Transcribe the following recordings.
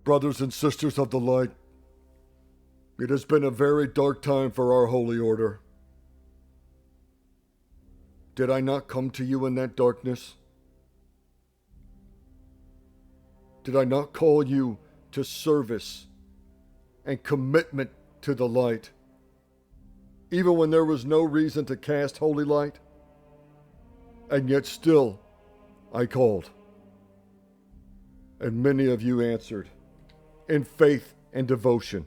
Brothers and sisters of the light, it has been a very dark time for our holy order. Did I not come to you in that darkness? Did I not call you to service and commitment to the light, even when there was no reason to cast holy light? And yet still, I called. And many of you answered in faith and devotion.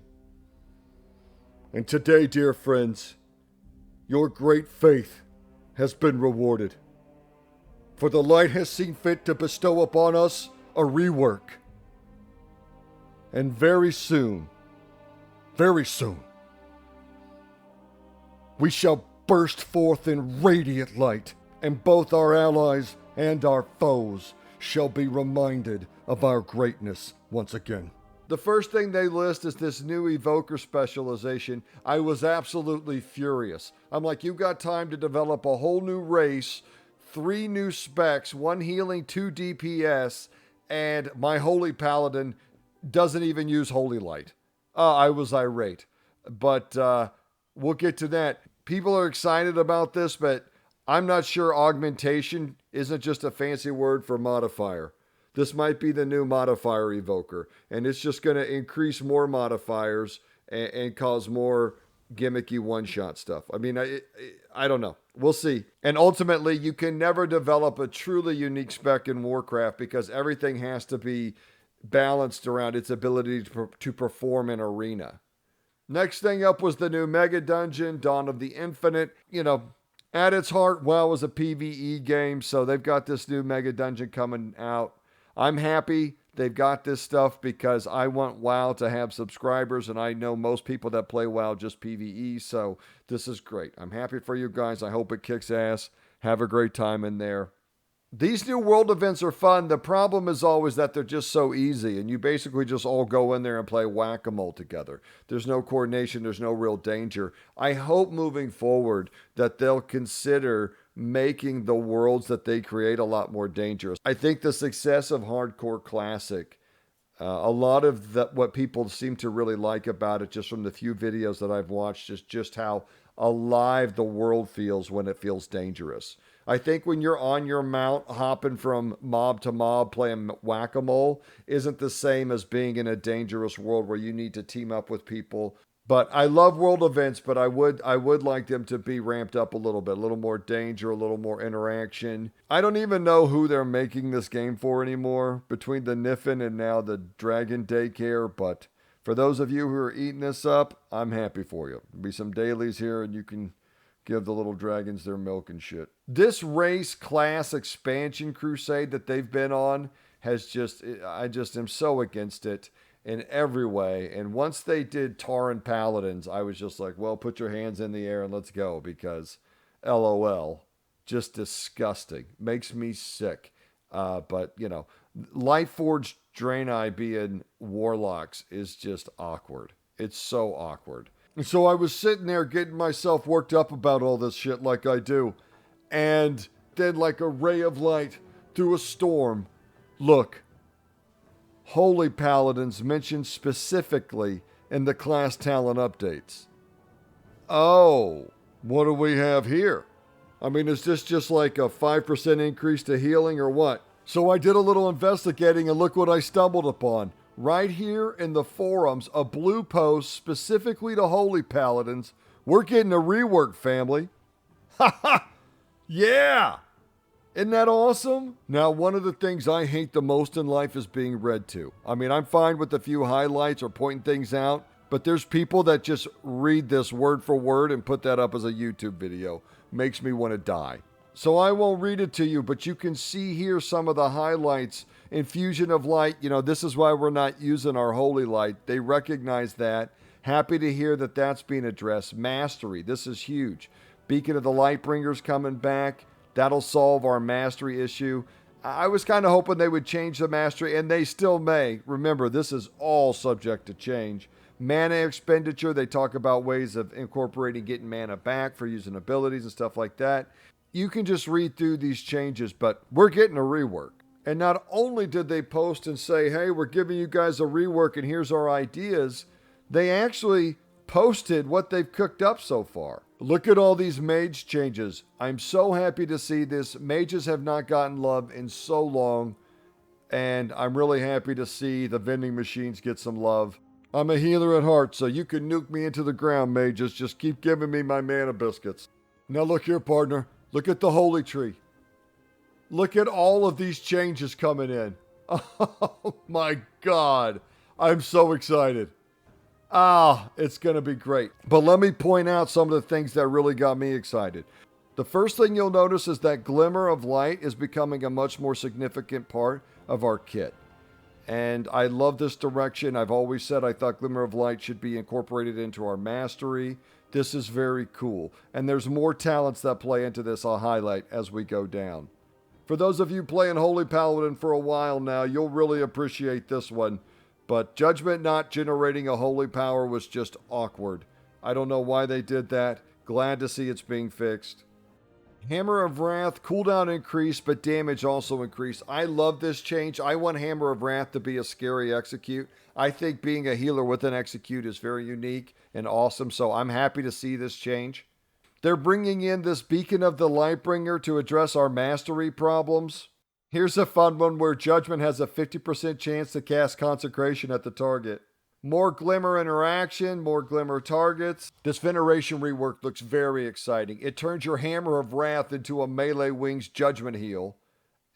And today, dear friends, your great faith has been rewarded. For the light has seen fit to bestow upon us a rework. And very soon, we shall burst forth in radiant light, and both our allies and our foes shall be reminded of our greatness once again. The first thing they list is this new Evoker specialization. I was absolutely furious. I'm like, you've got time to develop a whole new race, 3 new specs, 1 healing, 2 DPS, and my Holy Paladin doesn't even use Holy Light. I was irate. But we'll get to that. People are excited about this, but I'm not sure augmentation isn't just a fancy word for modifier. This might be the new modifier evoker, and it's just going to increase more modifiers and cause more gimmicky one-shot stuff. I mean, I don't know. We'll see. And ultimately, you can never develop a truly unique spec in Warcraft because everything has to be balanced around its ability to perform in arena. Next thing up was the new Mega Dungeon, Dawn of the Infinite. You know, at its heart, WoW is a PvE game, so they've got this new Mega Dungeon coming out. I'm happy they've got this stuff because I want WoW to have subscribers, and I know most people that play WoW just PvE, so this is great. I'm happy for you guys. I hope it kicks ass. Have a great time in there. These new world events are fun. The problem is always that they're just so easy, and you basically just all go in there and play whack-a-mole together. There's no coordination. There's no real danger. I hope moving forward that they'll consider making the worlds that they create a lot more dangerous. I think the success of Hardcore Classic, a lot of what people seem to really like about it, just from the few videos that I've watched, is just how alive the world feels when it feels dangerous. I think when you're on your mount hopping from mob to mob playing whack-a-mole isn't the same as being in a dangerous world where you need to team up with people. But I love world events, but I would like them to be ramped up a little bit, a little more danger, a little more interaction. I don't even know who they're making this game for anymore, between the Niffin and now the Dragon Daycare, but for those of you who are eating this up, I'm happy for you. There'll be some dailies here and you can give the little dragons their milk and shit. This race class expansion crusade that they've been on I just am so against it in every way. And once they did Tauren Paladins, I was just like, well, put your hands in the air and let's go, because LOL, just disgusting. Makes me sick. But, you know, Lightforged Draenei being warlocks is just awkward. It's so awkward. And so I was sitting there getting myself worked up about all this shit like I do. And then, like a ray of light through a storm, look, Holy Paladins mentioned specifically in the class talent updates. Oh, what do we have here? I mean, is this just like a 5% increase to healing or what? So I did a little investigating and look what I stumbled upon. Right here in the forums, a blue post specifically to Holy Paladins. We're getting a rework, family. Ha ha! Yeah! Isn't that awesome? Now, one of the things I hate the most in life is being read to. I mean, I'm fine with a few highlights or pointing things out, but there's people that just read this word for word and put that up as a YouTube video. Makes me want to die. So I won't read it to you, but you can see here some of the highlights. Infusion of light, you know, this is why we're not using our holy light. They recognize that. Happy to hear that that's being addressed. Mastery, this is huge. Beacon of the Lightbringers coming back. That'll solve our mastery issue. I was kind of hoping they would change the mastery, and they still may. Remember, this is all subject to change. Mana expenditure, they talk about ways of incorporating getting mana back for using abilities and stuff like that. You can just read through these changes, but we're getting a rework. And not only did they post and say, hey, we're giving you guys a rework and here's our ideas, they actually posted what they've cooked up so far. Look at all these mage changes. I'm so happy to see this. Mages have not gotten love in so long, and I'm really happy to see the vending machines get some love. I'm a healer at heart, so you can nuke me into the ground, mages. Just keep giving me my mana biscuits. Now look here, partner. Look at the holy tree. Look at all of these changes coming in. Oh my God. I'm so excited. It's going to be great. But let me point out some of the things that really got me excited. The first thing you'll notice is that glimmer of light is becoming a much more significant part of our kit. And I love this direction. I've always said I thought glimmer of light should be incorporated into our mastery. This is very cool. And there's more talents that play into this I'll highlight as we go down. For those of you playing Holy Paladin for a while now, you'll really appreciate this one. But Judgment not generating a holy power was just awkward. I don't know why they did that. Glad to see it's being fixed. Hammer of Wrath, cooldown increased, but damage also increased. I love this change. I want Hammer of Wrath to be a scary execute. I think being a healer with an execute is very unique and awesome, so I'm happy to see this change. They're bringing in this Beacon of the Lightbringer to address our mastery problems. Here's a fun one where Judgment has a 50% chance to cast Consecration at the target. More Glimmer interaction, more Glimmer targets. This Veneration rework looks very exciting. It turns your Hammer of Wrath into a melee wings Judgment heal,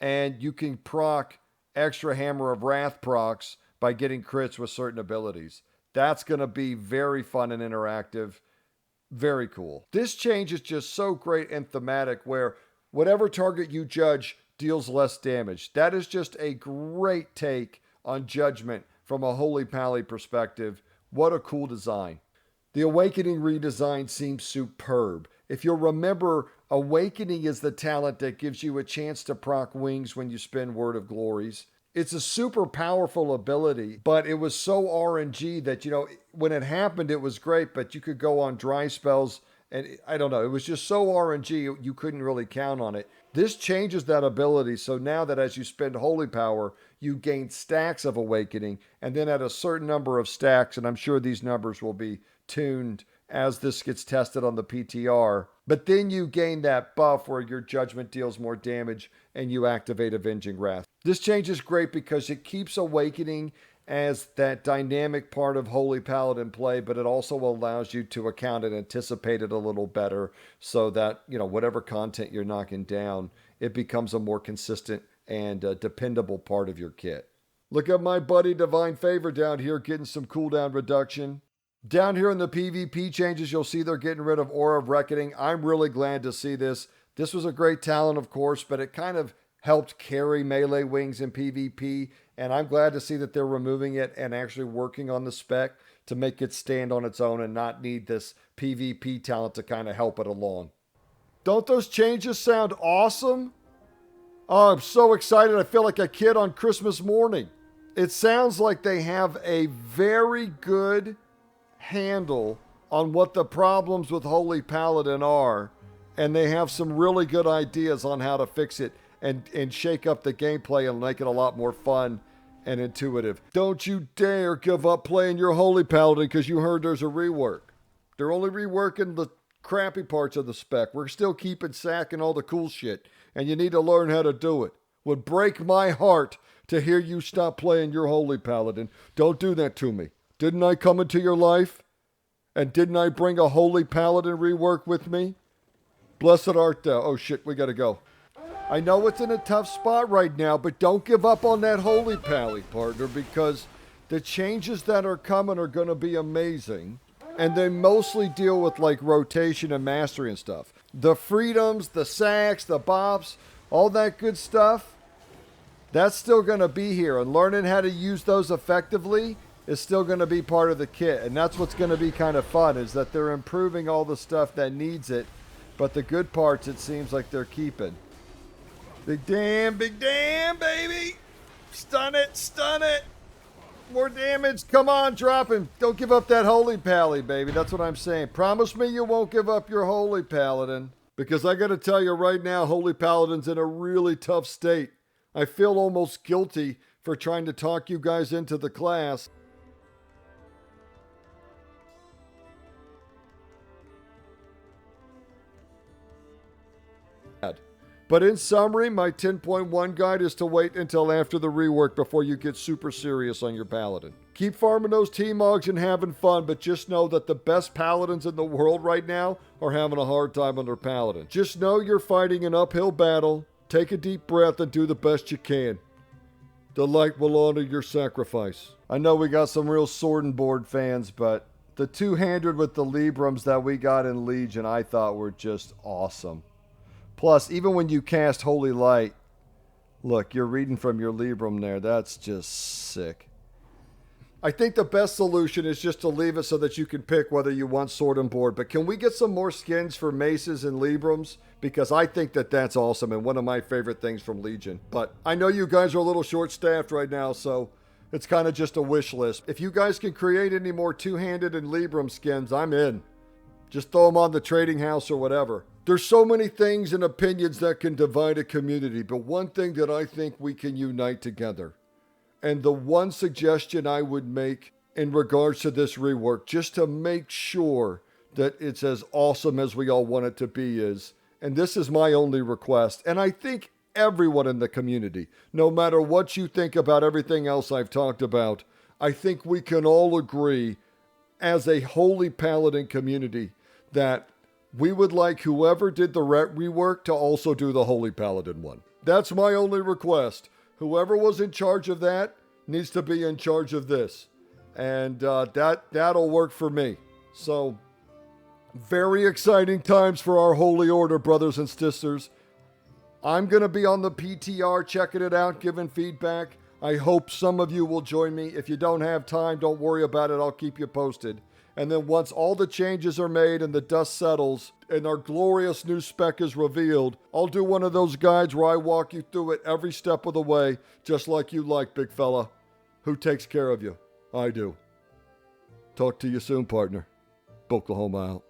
and you can proc extra Hammer of Wrath procs by getting crits with certain abilities. That's going to be very fun and interactive. Very cool. This change is just so great and thematic where whatever target you judge deals less damage. That is just a great take on Judgment from a Holy Pally perspective. What a cool design. The Awakening redesign seems superb. If you'll remember, Awakening is the talent that gives you a chance to proc wings when you spend Word of Glories. It's a super powerful ability, but it was so RNG that, when it happened, it was great, but you could go on dry spells, and I don't know, it was just so RNG, you couldn't really count on it. This changes that ability, so now that as you spend Holy Power, you gain stacks of Awakening, and then at a certain number of stacks, and I'm sure these numbers will be tuned as this gets tested on the PTR, but then you gain that buff where your Judgment deals more damage and you activate Avenging Wrath. This change is great because it keeps Awakening as that dynamic part of Holy Paladin play, but it also allows you to account and anticipate it a little better so that, whatever content you're knocking down, it becomes a more consistent and dependable part of your kit. Look at my buddy Divine Favor down here getting some cooldown reduction. Down here in the PvP changes, you'll see they're getting rid of Aura of Reckoning. I'm really glad to see this. This was a great talent, of course, but it kind of helped carry melee wings in PvP, and I'm glad to see that they're removing it and actually working on the spec to make it stand on its own and not need this PvP talent to kind of help it along. Don't those changes sound awesome? Oh, I'm so excited. I feel like a kid on Christmas morning. It sounds like they have a very good handle on what the problems with Holy Paladin are, and they have some really good ideas on how to fix it and shake up the gameplay and make it a lot more fun and intuitive. Don't you dare give up playing your Holy Paladin because you heard there's a rework. They're only reworking the crappy parts of the spec. We're still keeping sack and all the cool shit, and you need to learn how to do it. Would break my heart to hear you stop playing your Holy Paladin. Don't do that to me. Didn't I come into your life? And didn't I bring a Holy Paladin rework with me? Blessed art thou. Oh shit, we gotta go. I know it's in a tough spot right now, but don't give up on that Holy Pally, partner, because the changes that are coming are gonna be amazing. And they mostly deal with like rotation and mastery and stuff. The freedoms, the sacks, the bops, all that good stuff, that's still gonna be here. And learning how to use those effectively is still going to be part of the kit. And that's what's going to be kind of fun, is that they're improving all the stuff that needs it, but the good parts it seems like they're keeping. Big damn, baby! Stun it! More damage, come on, drop him. Don't give up that Holy Pally, baby, that's what I'm saying. Promise me you won't give up your Holy Paladin, because I got to tell you right now, Holy Paladin's in a really tough state. I feel almost guilty for trying to talk you guys into the class. But in summary, my 10.1 guide is to wait until after the rework before you get super serious on your Paladin. Keep farming those T-Mogs and having fun, but just know that the best Paladins in the world right now are having a hard time on their Paladin. Just know you're fighting an uphill battle. Take a deep breath and do the best you can. The light will honor your sacrifice. I know we got some real sword and board fans, but the two-handed with the Librams that we got in Legion I thought were just awesome. Plus, even when you cast Holy Light, look, you're reading from your Libram there. That's just sick. I think the best solution is just to leave it so that you can pick whether you want sword and board. But can we get some more skins for maces and Librams? Because I think that that's awesome and one of my favorite things from Legion. But I know you guys are a little short-staffed right now, so it's kind of just a wish list. If you guys can create any more two-handed and Libram skins, I'm in. Just throw them on the trading house or whatever. There's so many things and opinions that can divide a community, but one thing that I think we can unite together, and the one suggestion I would make in regards to this rework, just to make sure that it's as awesome as we all want it to be, is, and this is my only request, and I think everyone in the community, no matter what you think about everything else I've talked about, I think we can all agree as a Holy Paladin community that we would like whoever did the rework to also do the Holy Paladin one. That's my only request. Whoever was in charge of that needs to be in charge of this. And that'll work for me. So, very exciting times for our Holy Order, brothers and sisters. I'm going to be on the PTR checking it out, giving feedback. I hope some of you will join me. If you don't have time, don't worry about it. I'll keep you posted. And then once all the changes are made and the dust settles and our glorious new spec is revealed, I'll do one of those guides where I walk you through it every step of the way, just like you like, big fella. Who takes care of you? I do. Talk to you soon, partner. Oklahoma out.